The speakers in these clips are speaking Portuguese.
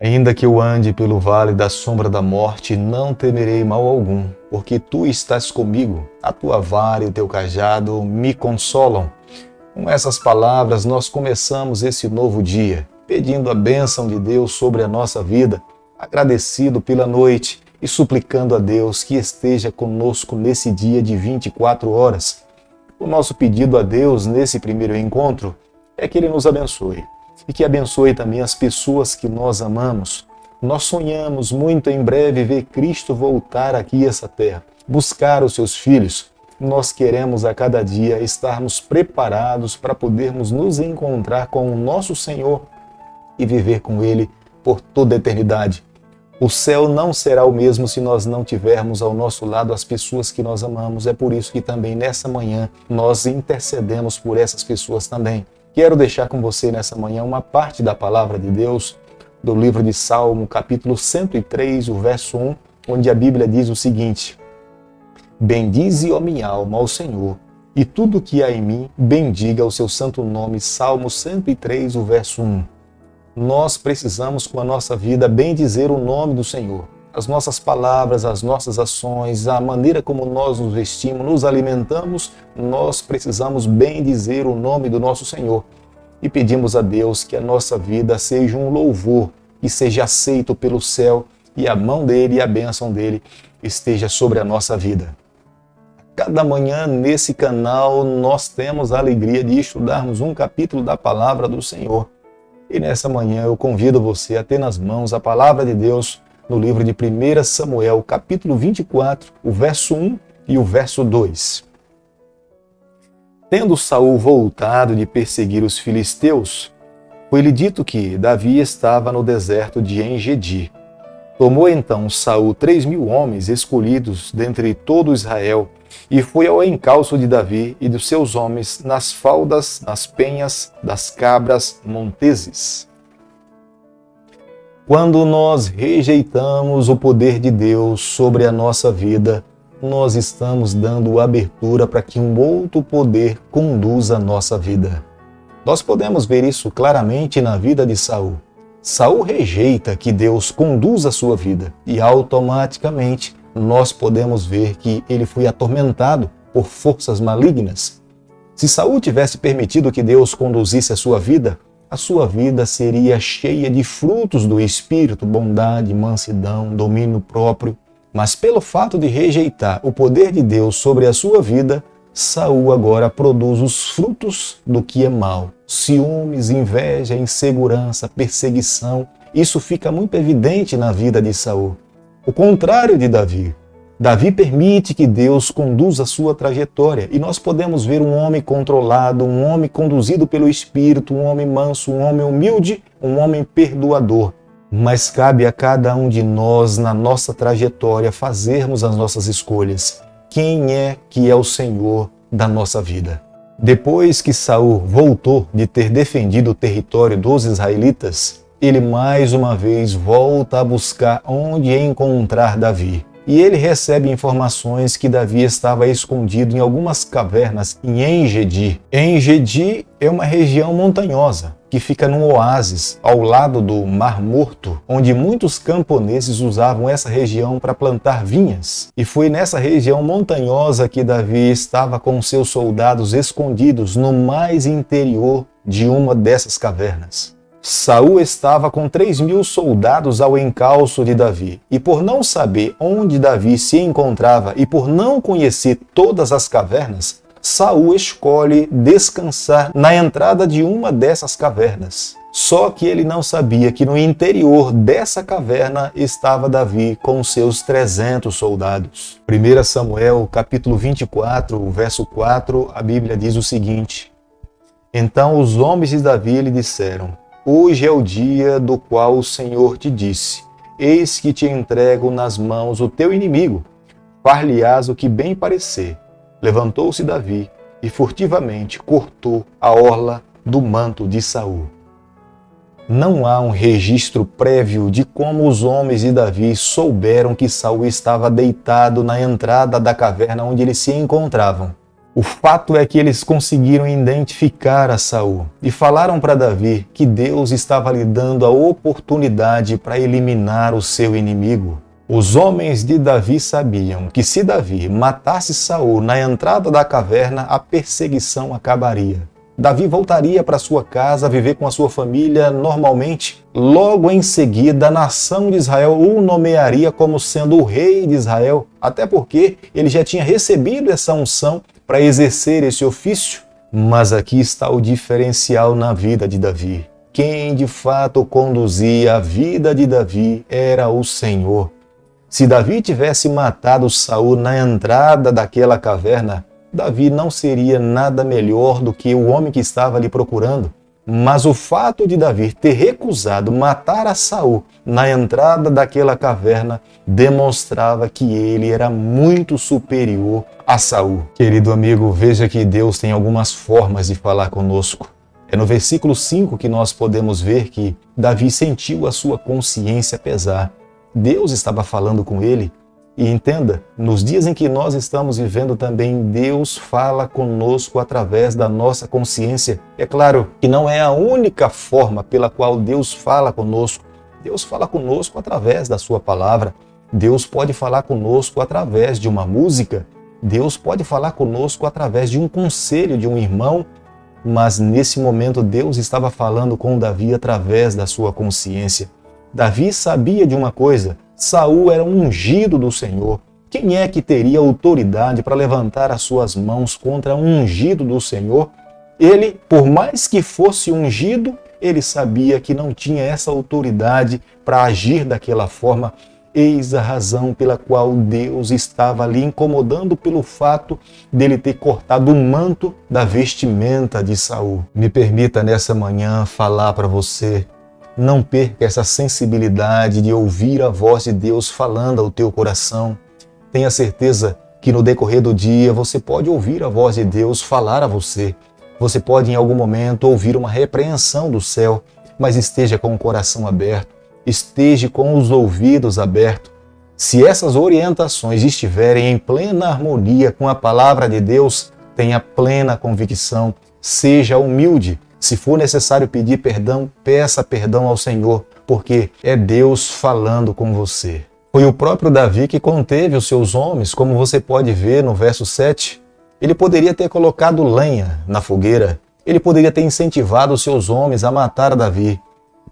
Ainda que eu ande pelo vale da sombra da morte, não temerei mal algum, porque tu estás comigo, a tua vara e o teu cajado me consolam. Com essas palavras, nós começamos esse novo dia, pedindo a bênção de Deus sobre a nossa vida, agradecido pela noite e suplicando a Deus que esteja conosco nesse dia de 24 horas. O nosso pedido a Deus nesse primeiro encontro é que Ele nos abençoe e que abençoe também as pessoas que nós amamos. Nós sonhamos muito em breve ver Cristo voltar aqui a essa terra, buscar os seus filhos. Nós queremos a cada dia estarmos preparados para podermos nos encontrar com o nosso Senhor e viver com Ele por toda a eternidade. O céu não será o mesmo se nós não tivermos ao nosso lado as pessoas que nós amamos. É por isso que também nessa manhã nós intercedemos por essas pessoas também. Quero deixar com você nessa manhã uma parte da palavra de Deus do livro de Salmo, capítulo 103, o verso 1, onde a Bíblia diz o seguinte: bendize, ó minha alma, ao Senhor, e tudo que há em mim, bendiga o seu santo nome. Salmo 103, o verso 1. Nós precisamos, com a nossa vida, bendizer o nome do Senhor. As nossas palavras, as nossas ações, a maneira como nós nos vestimos, nos alimentamos, nós precisamos bendizer o nome do nosso Senhor. E pedimos a Deus que a nossa vida seja um louvor, que seja aceito pelo céu e a mão dele e a bênção dele esteja sobre a nossa vida. Cada manhã nesse canal nós temos a alegria de estudarmos um capítulo da palavra do Senhor. E nessa manhã eu convido você a ter nas mãos a palavra de Deus no livro de 1 Samuel, capítulo 24, o verso 1 e o verso 2. Tendo Saul voltado de perseguir os filisteus, foi-lhe dito que Davi estava no deserto de En-Gedi. Tomou então Saul 3.000 homens escolhidos dentre todo Israel, e foi ao encalço de Davi e dos seus homens nas faldas, nas penhas das cabras monteses. Quando nós rejeitamos o poder de Deus sobre a nossa vida, nós estamos dando abertura para que um outro poder conduza a nossa vida. Nós podemos ver isso claramente na vida de Saul. Saul rejeita que Deus conduza a sua vida e automaticamente nós podemos ver que ele foi atormentado por forças malignas. Se Saul tivesse permitido que Deus conduzisse a sua vida seria cheia de frutos do Espírito, bondade, mansidão, domínio próprio. Mas pelo fato de rejeitar o poder de Deus sobre a sua vida, Saul agora produz os frutos do que é mal. Ciúmes, inveja, insegurança, perseguição. Isso fica muito evidente na vida de Saul. O contrário de Davi. Davi permite que Deus conduza a sua trajetória e nós podemos ver um homem controlado, um homem conduzido pelo Espírito, um homem manso, um homem humilde, um homem perdoador. Mas cabe a cada um de nós, na nossa trajetória, fazermos as nossas escolhas. Quem é que é o Senhor da nossa vida? Depois que Saul voltou de ter defendido o território dos israelitas, ele mais uma vez volta a buscar onde encontrar Davi. E ele recebe informações que Davi estava escondido em algumas cavernas em En-Gedi. En-Gedi é uma região montanhosa que fica num oásis ao lado do Mar Morto, onde muitos camponeses usavam essa região para plantar vinhas. E foi nessa região montanhosa que Davi estava com seus soldados escondidos no mais interior de uma dessas cavernas. Saul estava com 3.000 soldados ao encalço de Davi, e por não saber onde Davi se encontrava e por não conhecer todas as cavernas, Saul escolhe descansar na entrada de uma dessas cavernas. Só que ele não sabia que no interior dessa caverna estava Davi com seus 300 soldados. 1 Samuel, capítulo 24, verso 4, a Bíblia diz o seguinte: então os homens de Davi lhe disseram: hoje é o dia do qual o Senhor te disse: eis que te entrego nas mãos o teu inimigo, far-lhe-ás o que bem parecer. Levantou-se Davi e furtivamente cortou a orla do manto de Saul. Não há um registro prévio de como os homens de Davi souberam que Saul estava deitado na entrada da caverna onde eles se encontravam. O fato é que eles conseguiram identificar a Saul e falaram para Davi que Deus estava lhe dando a oportunidade para eliminar o seu inimigo. Os homens de Davi sabiam que se Davi matasse Saul na entrada da caverna, a perseguição acabaria. Davi voltaria para sua casa, viver com a sua família normalmente. Logo em seguida, a nação de Israel o nomearia como sendo o rei de Israel, até porque ele já tinha recebido essa unção para exercer esse ofício. Mas aqui está o diferencial na vida de Davi. Quem de fato conduzia a vida de Davi era o Senhor. Se Davi tivesse matado Saul na entrada daquela caverna, Davi não seria nada melhor do que o homem que estava ali procurando. Mas o fato de Davi ter recusado matar a Saul na entrada daquela caverna demonstrava que ele era muito superior a Saul. Querido amigo, veja que Deus tem algumas formas de falar conosco. É no versículo 5 que nós podemos ver que Davi sentiu a sua consciência pesar. Deus estava falando com ele. E entenda, nos dias em que nós estamos vivendo também, Deus fala conosco através da nossa consciência. É claro que não é a única forma pela qual Deus fala conosco. Deus fala conosco através da sua palavra. Deus pode falar conosco através de uma música. Deus pode falar conosco através de um conselho de um irmão. Mas nesse momento Deus estava falando com Davi através da sua consciência. Davi sabia de uma coisa: Saul era um ungido do Senhor. Quem é que teria autoridade para levantar as suas mãos contra um ungido do Senhor? Ele, por mais que fosse ungido, ele sabia que não tinha essa autoridade para agir daquela forma. Eis a razão pela qual Deus estava ali incomodando pelo fato dele ter cortado o manto da vestimenta de Saul. Me permita nessa manhã falar para você: não perca essa sensibilidade de ouvir a voz de Deus falando ao teu coração. Tenha certeza que no decorrer do dia você pode ouvir a voz de Deus falar a você. Você pode em algum momento ouvir uma repreensão do céu, mas esteja com o coração aberto, esteja com os ouvidos abertos. Se essas orientações estiverem em plena harmonia com a palavra de Deus, tenha plena convicção, seja humilde. Se for necessário pedir perdão, peça perdão ao Senhor, porque é Deus falando com você. Foi o próprio Davi que conteve os seus homens, como você pode ver no verso 7. Ele poderia ter colocado lenha na fogueira, ele poderia ter incentivado os seus homens a matar Davi.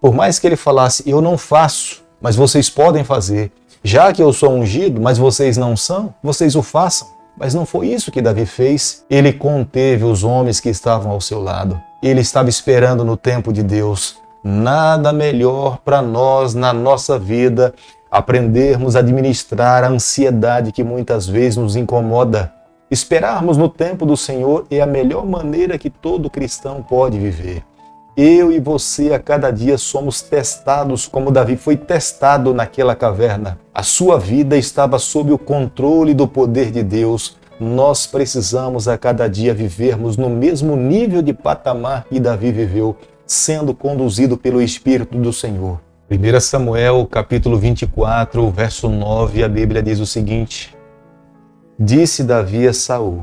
Por mais que ele falasse: eu não faço, mas vocês podem fazer. Já que eu sou ungido, mas vocês não são, vocês o façam. Mas não foi isso que Davi fez. Ele conteve os homens que estavam ao seu lado. Ele estava esperando no tempo de Deus. Nada melhor para nós na nossa vida aprendermos a administrar a ansiedade que muitas vezes nos incomoda. Esperarmos no tempo do Senhor é a melhor maneira que todo cristão pode viver. Eu e você a cada dia somos testados como Davi foi testado naquela caverna. A sua vida estava sob o controle do poder de Deus. Nós precisamos a cada dia vivermos no mesmo nível de patamar que Davi viveu, sendo conduzido pelo Espírito do Senhor. 1 Samuel, capítulo 24, verso 9, a Bíblia diz o seguinte: Disse Davi a Saul: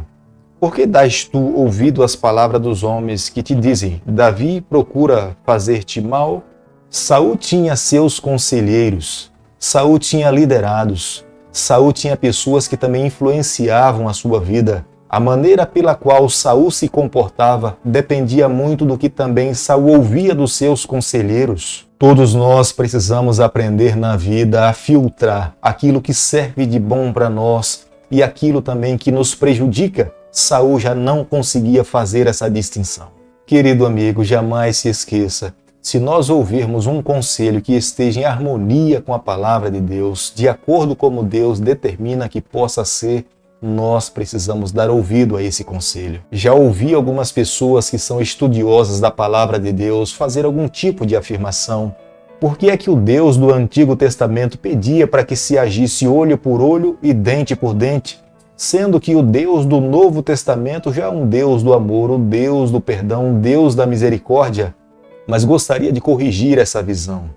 Por que dás tu ouvido às palavras dos homens que te dizem: Davi procura fazer-te mal? Saul tinha seus conselheiros, Saul tinha liderados, Saul tinha pessoas que também influenciavam a sua vida. A maneira pela qual Saul se comportava dependia muito do que também Saul ouvia dos seus conselheiros. Todos nós precisamos aprender na vida a filtrar aquilo que serve de bom para nós e aquilo também que nos prejudica. Saul já não conseguia fazer essa distinção. Querido amigo, jamais se esqueça, se nós ouvirmos um conselho que esteja em harmonia com a palavra de Deus, de acordo como Deus determina que possa ser, nós precisamos dar ouvido a esse conselho. Já ouvi algumas pessoas que são estudiosas da palavra de Deus fazer algum tipo de afirmação. Por que é que o Deus do Antigo Testamento pedia para que se agisse olho por olho e dente por dente? Sendo que o Deus do Novo Testamento já é um Deus do amor, o Deus do perdão, um Deus da misericórdia. Mas gostaria de corrigir essa visão.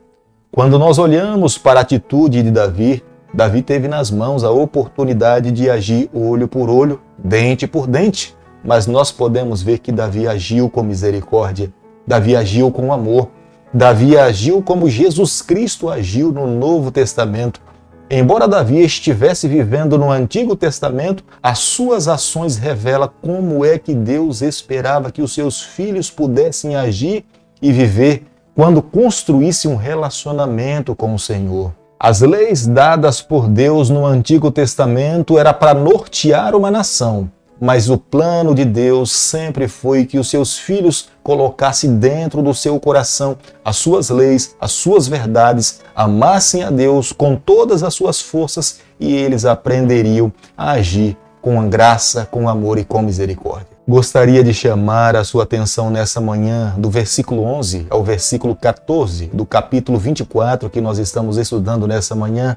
Quando nós olhamos para a atitude de Davi, Davi teve nas mãos a oportunidade de agir olho por olho, dente por dente. mas nós podemos ver que Davi agiu com misericórdia, Davi agiu com amor, Davi agiu como Jesus Cristo agiu no Novo Testamento. Embora Davi estivesse vivendo no Antigo Testamento, as suas ações revelam como é que Deus esperava que os seus filhos pudessem agir e viver quando construísse um relacionamento com o Senhor. As leis dadas por Deus no Antigo Testamento era para nortear uma nação, mas o plano de Deus sempre foi que os seus filhos colocassem dentro do seu coração as suas leis, as suas verdades, amassem a Deus com todas as suas forças e eles aprenderiam a agir com a graça, com amor e com misericórdia. Gostaria de chamar a sua atenção nessa manhã do versículo 11 ao versículo 14 do capítulo 24 que nós estamos estudando nessa manhã.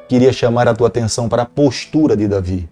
Queria chamar a tua atenção para a postura de Davi.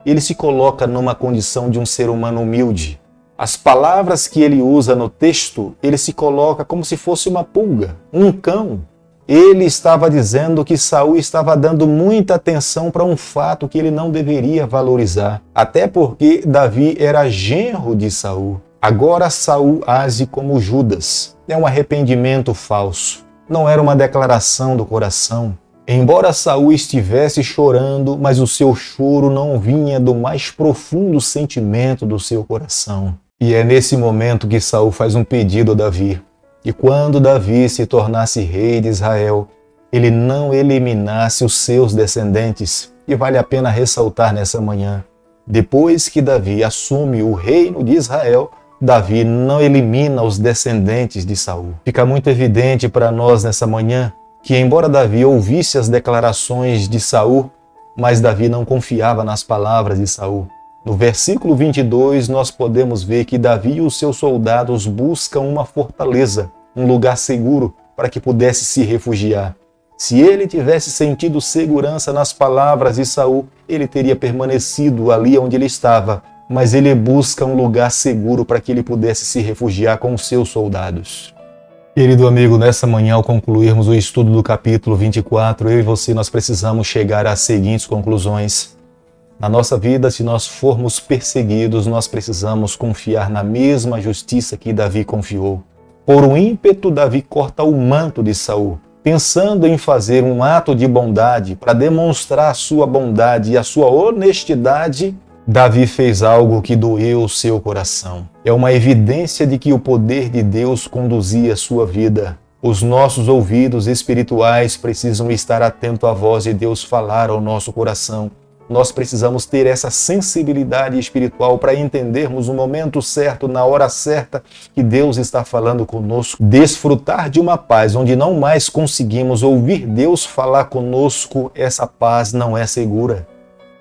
Ele se coloca numa condição de um ser humano humilde. As palavras que ele usa no texto, ele se coloca como se fosse uma pulga, um cão. Ele estava dizendo que Saul estava dando muita atenção para um fato que ele não deveria valorizar. Até porque Davi era genro de Saul. Agora Saul age como Judas. É um arrependimento falso. Não era uma declaração do coração. Embora Saul estivesse chorando, mas o seu choro não vinha do mais profundo sentimento do seu coração. E é nesse momento que Saul faz um pedido a Davi. E quando Davi se tornasse rei de Israel, ele não eliminasse os seus descendentes. E vale a pena ressaltar nessa manhã. Depois que Davi assume o reino de Israel, Davi não elimina os descendentes de Saul. Fica muito evidente para nós nessa manhã que embora Davi ouvisse as declarações de Saul, mas Davi não confiava nas palavras de Saul. No versículo 22, nós podemos ver que Davi e os seus soldados buscam uma fortaleza, um lugar seguro para que pudesse se refugiar. Se ele tivesse sentido segurança nas palavras de Saul, ele teria permanecido ali onde ele estava, mas ele busca um lugar seguro para que ele pudesse se refugiar com os seus soldados. Querido amigo, nessa manhã, ao concluirmos o estudo do capítulo 24, eu e você, nós precisamos chegar às seguintes conclusões. Na nossa vida, se nós formos perseguidos, nós precisamos confiar na mesma justiça que Davi confiou. Por um ímpeto, Davi corta o manto de Saul, pensando em fazer um ato de bondade para demonstrar a sua bondade e a sua honestidade. Davi fez algo que doeu o seu coração. É uma evidência de que o poder de Deus conduzia a sua vida. Os nossos ouvidos espirituais precisam estar atentos à voz de Deus falar ao nosso coração. Nós precisamos ter essa sensibilidade espiritual para entendermos o momento certo, na hora certa, que Deus está falando conosco. Desfrutar de uma paz onde não mais conseguimos ouvir Deus falar conosco, essa paz não é segura.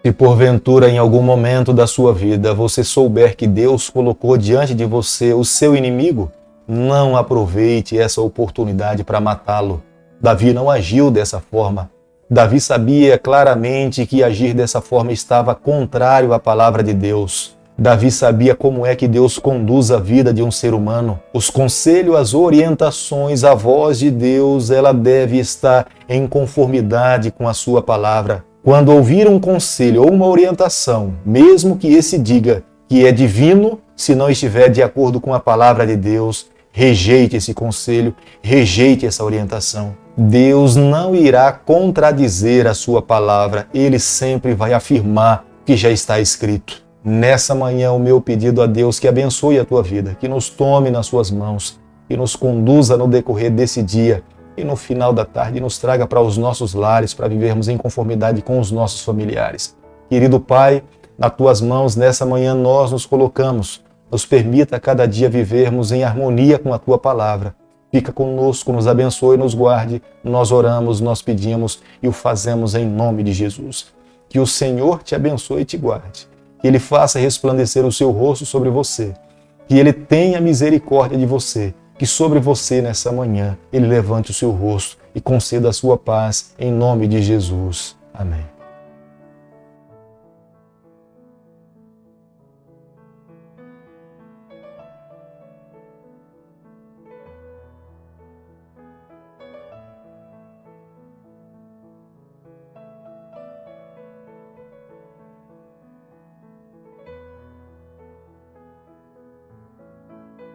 Se porventura em algum momento da sua vida você souber que Deus colocou diante de você o seu inimigo, não aproveite essa oportunidade para matá-lo. Davi não agiu dessa forma. Davi sabia claramente que agir dessa forma estava contrário à palavra de Deus. Davi sabia como é que Deus conduz a vida de um ser humano. Os conselhos, as orientações, a voz de Deus, ela deve estar em conformidade com a sua palavra. Quando ouvir um conselho ou uma orientação, mesmo que esse diga que é divino, se não estiver de acordo com a palavra de Deus, rejeite esse conselho, rejeite essa orientação. Deus não irá contradizer a sua palavra, Ele sempre vai afirmar o que já está escrito. Nessa manhã, o meu pedido a Deus que abençoe a tua vida, que nos tome nas suas mãos, que nos conduza no decorrer desse dia, e no final da tarde nos traga para os nossos lares, para vivermos em conformidade com os nossos familiares. Querido Pai, nas tuas mãos nessa manhã nós nos colocamos. Nos permita a cada dia vivermos em harmonia com a tua palavra. Fica conosco, nos abençoe, nos guarde. Nós oramos, nós pedimos e o fazemos em nome de Jesus. Que o Senhor te abençoe e te guarde. Que Ele faça resplandecer o seu rosto sobre você. Que Ele tenha misericórdia de você. Que sobre você nessa manhã Ele levante o seu rosto e conceda a sua paz em nome de Jesus. Amém.